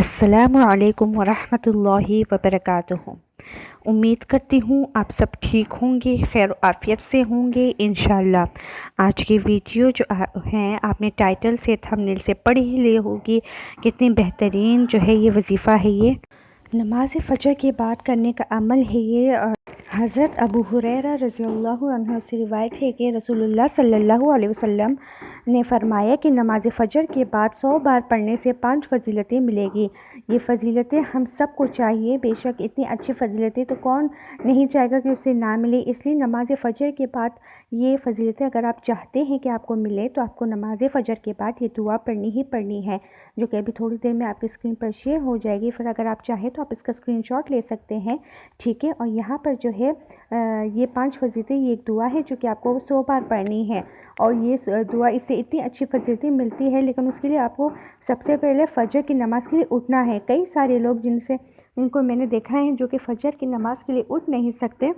अस्सलामु अलैकुम वरहमत llahi वबरकातुहू। उम्मीद करती हूँ आप सब ठीक होंगे, खैर आफियत से होंगे इंशाअल्लाह। आज की वीडियो जो है आपने टाइटल से थंबनेल से पढ़ ही ली होगी। कितनी बेहतरीन जो है ये वजीफ़ा है। ये नमाज फ़जर के बाद करने का अमल है ये। हज़रत अबू हुरैरा रज़ियल्लाहु अन्हु से रिवायत है कि रसूलुल्लाह सल्लल्लाहु अलैहि वसल्लम ने फरमाया कि नमाज फ़जर के बाद 100 बार पढ़ने से 5 फजीलतें मिलेगी। ये फजीलतें हम सब को चाहिए, बेशक इतनी अच्छी फजीलतें तो कौन नहीं चाहेगा कि उससे ना मिले। इसलिए नमाज फ़जर के बाद ये फजीलतें अगर आप चाहते हैं कि आपको मिले तो आपको नमाज फ़जर के बाद ये दुआ पढ़नी ही पढ़नी है, जो कि अभी थोड़ी देर में आपकी स्क्रीन पर शेयर हो जाएगी। फिर अगर आप चाहें तो आप इसका स्क्रीनशॉट ले सकते हैं, ठीक है। और यहाँ पर जो है ये 5 फजीलतें, ये एक दुआ है जो कि आपको 100 बार पढ़नी है। और ये दुआ, इससे इतनी अच्छी फजीलतें मिलती है, लेकिन उसके लिए आपको सबसे पहले फ़जर की नमाज़ के लिए उठना है। कई सारे लोग उनको मैंने देखा है जो कि फ़जर की नमाज़ के लिए उठ नहीं सकते।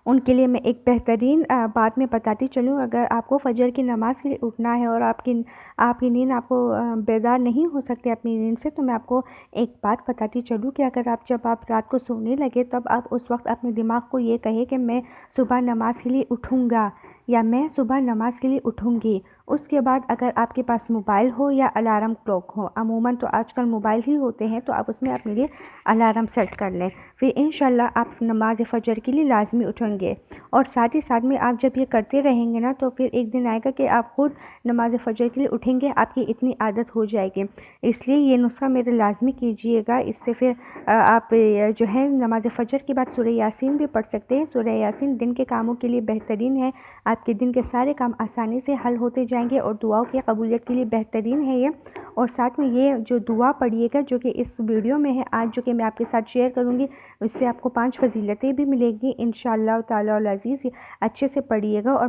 उनके लिए मैं एक बेहतरीन बात मैं बताती चलूँ। अगर आपको फ़जर की नमाज़ के लिए उठना है और आपकी नींद आपको बेदार नहीं हो सकते अपनी नींद से, तो मैं आपको एक बात बताती चलूँ कि अगर जब आप रात को सोने लगे तब आप उस वक्त अपने दिमाग को ये कहे कि मैं सुबह नमाज के लिए उठूँगा या मैं सुबह नमाज के लिए उठूँगी। उसके बाद अगर आपके पास मोबाइल हो या अलार्म क्लॉक हो, अमूमन तो आजकल मोबाइल ही होते हैं, तो आप उसमें अपने लिए अलार्म सेट कर लें। फिर इंशाल्लाह आप नमाज फ़जर के लिए लाजमी उठेंगे। और साथ ही साथ में आप जब ये करते रहेंगे ना, तो फिर एक दिन आएगा कि आप खुद नमाज फ़जर के लिए उठेंगे, आपकी इतनी आदत हो जाएगी। इसलिए ये नुस्खा मेरे लाजमी कीजिएगा। इससे फिर आप जो है नमाज फ़जर के बाद सूरह यासीन भी पढ़ सकते हैं। सूरह यासीन दिन के कामों के लिए बेहतरीन है, आपके दिन के सारे काम आसानी से हल होते जाएंगे और दुआओं की कबूलियत के लिए बेहतरीन है ये। और साथ में ये जो दुआ पढ़िएगा जो कि इस वीडियो में है आज, जो कि मैं आपके साथ शेयर करूँगी, उससे आपको 5 फजीलतें भी मिलेंगी इंशाअल्लाह ताला अज़ीज़। अच्छे से पढ़िएगा। और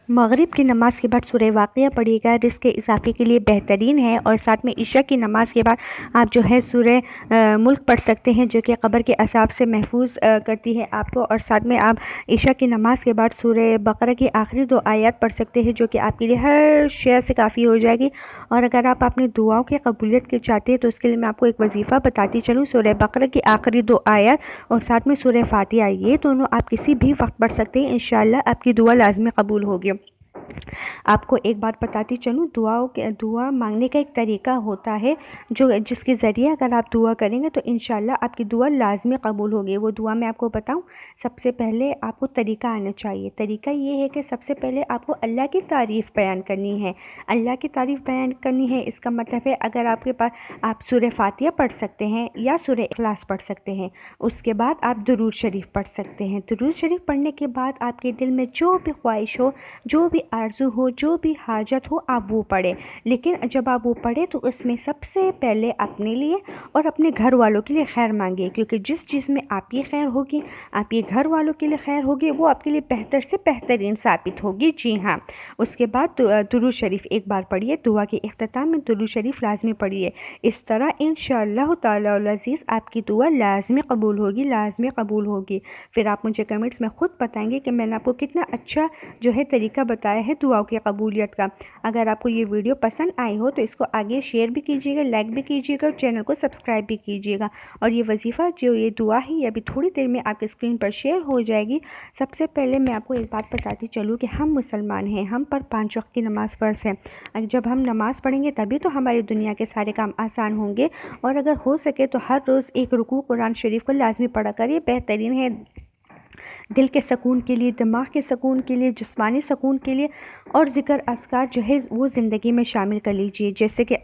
मगरिब की नमाज़ के बाद सूरह वाक़िया पढ़िएगा, रिज़्क़ के इजाफ़े के लिए बेहतरीन है। और साथ में इशा की नमाज़ के बाद आप जो है सूरह मुल्क पढ़ सकते हैं, जो कि क़ब्र के अज़ाब से महफूज करती है आपको। और साथ में आप इशा की नमाज़ के बाद सूरह बकरा की आखिरी 2 आयत पढ़ सकते हैं, जो कि आपके लिए हर शय से काफ़ी हो जाएगी। और अगर आप अपनी दुआओं की कबूलियत के चाहते हैं तो उसके लिए मैं आपको एक वजीफ़ा बताती चलूँ। सूरह बकरा की आखिरी 2 आयत और साथ में सूरह फातिहा, ये दोनों आप किसी भी वक्त पढ़ सकते हैं, इंशाअल्लाह आपकी दुआ लाज़मी कबूल होगी। आपको एक बात बताती चलूँ, दुआ मांगने का एक तरीका होता है जिसके ज़रिए अगर आप दुआ करेंगे तो इंशाअल्लाह आपकी दुआ लाजमी कबूल होगी। वो दुआ मैं आपको बताऊँ, सबसे पहले आपको तरीका आना चाहिए। तरीका ये है कि सबसे पहले आपको अल्लाह की तारीफ़ बयान करनी है। अल्लाह की तारीफ़ बयान करनी है, इसका मतलब है अगर आपके पास, आप सूरह फातिहा पढ़ सकते हैं या सूरह इखलास पढ़ सकते हैं। उसके बाद आप दुरूद शरीफ पढ़ सकते हैं। दुरूद शरीफ पढ़ने के बाद आपके दिल में जो भी ख्वाहिश हो, जो भी आरज़ू हो, जो भी हाजत हो, आप वो पढ़ें। लेकिन जब आप वो पढ़ें तो उसमें सबसे पहले अपने लिए और अपने घर वालों के लिए खैर मांगिए, क्योंकि जिस चीज़ में आपकी खैर होगी, आपके घर वालों के लिए खैर होगी, वो आपके लिए बेहतर से बेहतरीन साबित होगी। जी हाँ। उसके बाद दुरूद शरीफ एक बार पढ़िए, दुआ के इख्तिताम में दुरूद शरीफ लाजमी पढ़िए। इस तरह इंशाअल्लाह ताला अज़ीज़ आपकी दुआ लाजमी कबूल होगी, लाजमी कबूल होगी। फिर आप मुझे कमेंट्स में ख़ुद बताएंगे कि मैंने आपको कितना अच्छा जो है तरीका बताया है दुआओं की कबूलियत का। अगर आपको ये वीडियो पसंद आई हो तो इसको आगे शेयर भी कीजिएगा, लाइक भी कीजिएगा और चैनल को सब्सक्राइब भी कीजिएगा। और ये वजीफ़ा जो ये दुआ है, ये अभी थोड़ी देर में आपकी स्क्रीन पर शेयर हो जाएगी। सबसे पहले मैं आपको एक बात बताती चलूँ कि हम मुसलमान हैं, हम पर 5 वक्त की नमाज़ फ़र्ज़ है। जब हम नमाज़ पढ़ेंगे तभी तो हमारी दुनिया के सारे काम आसान होंगे। और अगर हो सके तो हर रोज़ एक रुकू कुरान शरीफ को लाजमी पढ़ा करिए, बेहतरीन है दिल के सुकून के लिए, दिमाग के सुकून के लिए, जिस्मानी सुकून के लिए। और ज़िक्र अस्कार जो है वो ज़िंदगी में शामिल कर लीजिए, जैसे कि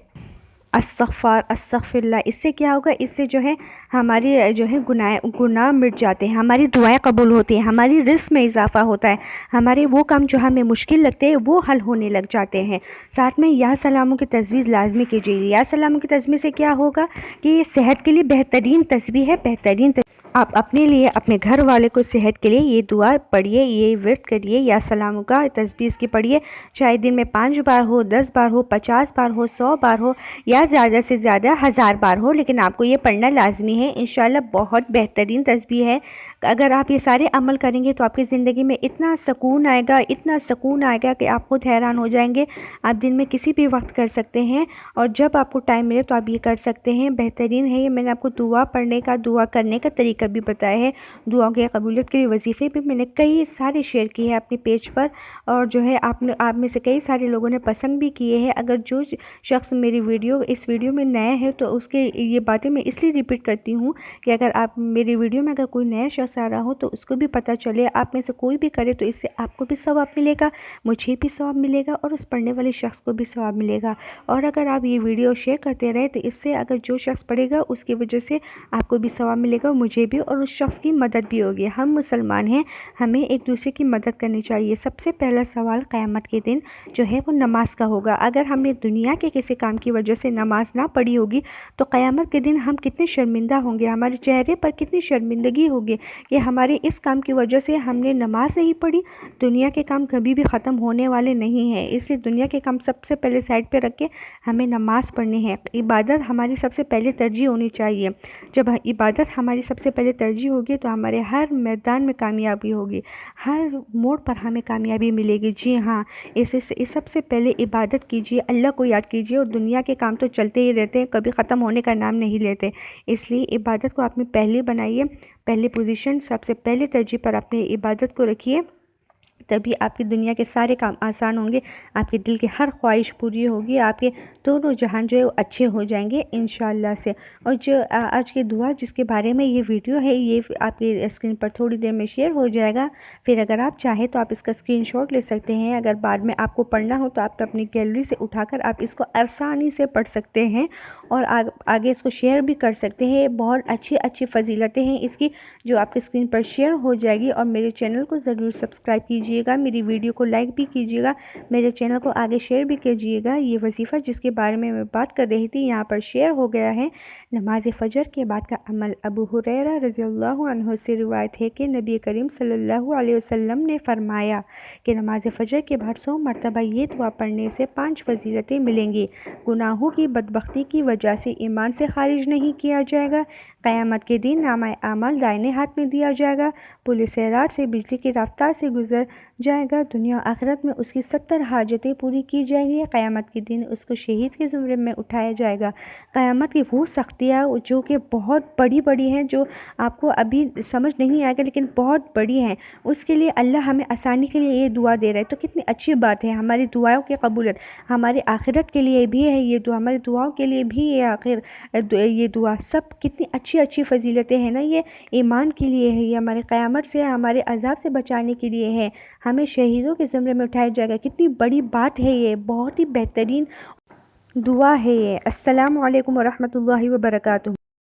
अस्तग़फ़िरुल्लाह। इससे क्या होगा, इससे जो है हमारी जो है गुनाह मिट जाते हैं, हमारी दुआएं कबूल होती हैं, हमारी रिज़्क़ में इजाफ़ा होता है, हमारे वो काम जो हमें मुश्किल लगते हैं वो हल होने लग जाते हैं। साथ में या सलामों की तजवीज़ लाजमी कीजिए। या सलामों की तजवीज़ से क्या होगा कि ये सेहत के लिए बेहतरीन तस्बीह है, बेहतरीन आप अपने लिए, अपने घर वाले को सेहत के लिए ये दुआ पढ़िए, ये विर्द करिए, या सलामों का तस्बीह की पढ़िए। चाहे दिन में 5 बार हो, 10 बार हो, 50 बार हो, 100 बार हो, या ज़्यादा से ज़्यादा 1000 बार हो, लेकिन आपको ये पढ़ना लाजमी है। इंशाअल्लाह बहुत बेहतरीन तस्बीह है। اگر آپ یہ سارے عمل کریں گے تو آپ کی زندگی میں اتنا سکون آئے گا کہ آپ خود حیران ہو جائیں گے۔ آپ دن میں کسی بھی وقت کر سکتے ہیں، اور جب آپ کو ٹائم ملے تو آپ یہ کر سکتے ہیں۔ بہترین ہے یہ، میں نے آپ کو دعا پڑھنے کا، دعا کرنے کا طریقہ بھی بتایا ہے۔ دعا کی قبولیت کے لیے وظیفے بھی میں نے کئی سارے شیئر کیے ہیں اپنے پیج پر، اور جو ہے آپ میں سے کئی سارے لوگوں نے پسند بھی کیے ہیں۔ اگر جو شخص اس ویڈیو میں نیا ہے تو اس کے یہ باتیں میں اس لیے ریپیٹ کرتی ہوں کہ اگر آپ میری ویڈیو میں اگر کوئی نیا شخص آ رہا ہو تو اس کو بھی پتہ چلے، آپ میں سے کوئی بھی کرے تو اس سے آپ کو بھی ثواب ملے گا، مجھے بھی ثواب ملے گا، اور اس پڑھنے والے شخص کو بھی ثواب ملے گا۔ اور اگر آپ یہ ویڈیو شیئر کرتے رہے تو اس سے اگر جو شخص پڑھے گا اس کی وجہ سے آپ کو بھی ثواب ملے گا، مجھے بھی، اور اس شخص کی مدد بھی ہوگی۔ ہم مسلمان ہیں، ہمیں ایک دوسرے کی مدد کرنی چاہیے۔ سب سے پہلا سوال قیامت کے دن جو ہے وہ نماز کا ہوگا۔ اگر ہم نے دنیا کے کسی کام کی وجہ سے نماز نہ پڑھی ہوگی تو قیامت کے دن ہم کتنے شرمندہ ہوں گے، ہمارے چہرے پر کتنی شرمندگی ہوگی کہ ہمارے اس کام کی وجہ سے ہم نے نماز نہیں پڑھی۔ دنیا کے کام کبھی بھی ختم ہونے والے نہیں ہیں، اس لیے دنیا کے کام سب سے پہلے سائڈ پہ رکھ کے ہمیں نماز پڑھنی ہے۔ عبادت ہماری سب سے پہلے ترجیح ہونی چاہیے۔ جب عبادت ہماری سب سے پہلے ترجیح ہوگی تو ہمارے ہر میدان میں کامیابی ہوگی، ہر موڑ پر ہمیں کامیابی ملے گی۔ جی ہاں، اس سب سے پہلے عبادت کیجیے، اللہ کو یاد کیجیے، اور دنیا کے کام تو چلتے ہی رہتے ہیں، کبھی ختم ہونے کا نام نہیں لیتے۔ اس لیے عبادت کو آپ نے پہلے بنائیے، پہلے پوزیشن، سب سے پہلے ترجیح پر اپنے عبادت کو رکھیے، تبھی آپ کی دنیا کے سارے کام آسان ہوں گے، آپ کے دل کی ہر خواہش پوری ہوگی، آپ کے دونوں جہان جو ہے وہ اچھے ہو جائیں گے انشاءاللہ سے۔ اور جو آج کی دعا جس کے بارے میں یہ ویڈیو ہے، یہ آپ کی اسکرین پر تھوڑی دیر میں شیئر ہو جائے گا، پھر اگر آپ چاہیں تو آپ اس کا اسکرین شاٹ لے سکتے ہیں۔ اگر بعد میں آپ کو پڑھنا ہو تو آپ اپنی گیلری سے اٹھا کر آپ اس کو آسانی سے پڑھ سکتے ہیں، اور آگے اس کو شیئر بھی کر سکتے ہیں۔ بہت اچھی فضیلتیں ہیں اس کی جو آپ کی اسکرین پر شیئر ہو جائے گی۔ اور میرے چینل کو ضرور سبسکرائب کیجیے گا، میری ویڈیو کو لائک بھی کیجیے گا، میرے چینل کو آگے شیئر بھی کیجیے گا۔ یہ وظیفہ جس کے بارے میں بات کر رہی تھی یہاں پر شیئر ہو گیا ہے۔ نماز فجر کے بعد کا عمل۔ ابو ہریرہ رضی اللہ عنہ سے روایت ہے کہ نبی کریم صلی اللہ علیہ وسلم نے فرمایا کہ نماز فجر کے بعد 100 مرتبہ یہ دعا پڑھنے سے 5 فضیلتیں ملیں گی۔ گناہوں کی بدبختی کی وجہ سے ایمان سے خارج نہیں کیا جائے گا، قیامت کے دن نامہ اعمال دائیں ہاتھ میں دیا جائے گا، پولیس راٹ سے بجلی کی رفتار سے گزر جائے گا، دنیا و آخرت میں اس کی 70 حاجتیں پوری کی جائیں گی، قیامت کے دن اس کو شہید کے زمرے میں اٹھایا جائے گا۔ قیامت کی وہ سختیاں جو کہ بہت بڑی ہیں، جو آپ کو ابھی سمجھ نہیں آئے گا لیکن بہت بڑی ہیں، اس کے لیے اللہ ہمیں آسانی کے لیے یہ دعا دے رہا ہے، تو کتنی اچھی بات ہے۔ ہماری دعاؤں کی قبولیت ہماری آخرت کے لیے بھی ہے یہ دعا، ہماری دعاؤں کے لیے بھی یہ دعا، سب کتنی اچھی فضیلتیں ہیں نا۔ یہ ایمان کے لیے ہے، یہ ہمارے قیامت سے، ہمارے عذاب سے بچانے کے لیے ہے، ہمیں شہیدوں کے زمرے میں اٹھایا جائے گا۔ کتنی بڑی بات ہے یہ، بہت ہی بہترین دعا ہے یہ۔ السلام علیکم ورحمۃ اللہ وبرکاتہ۔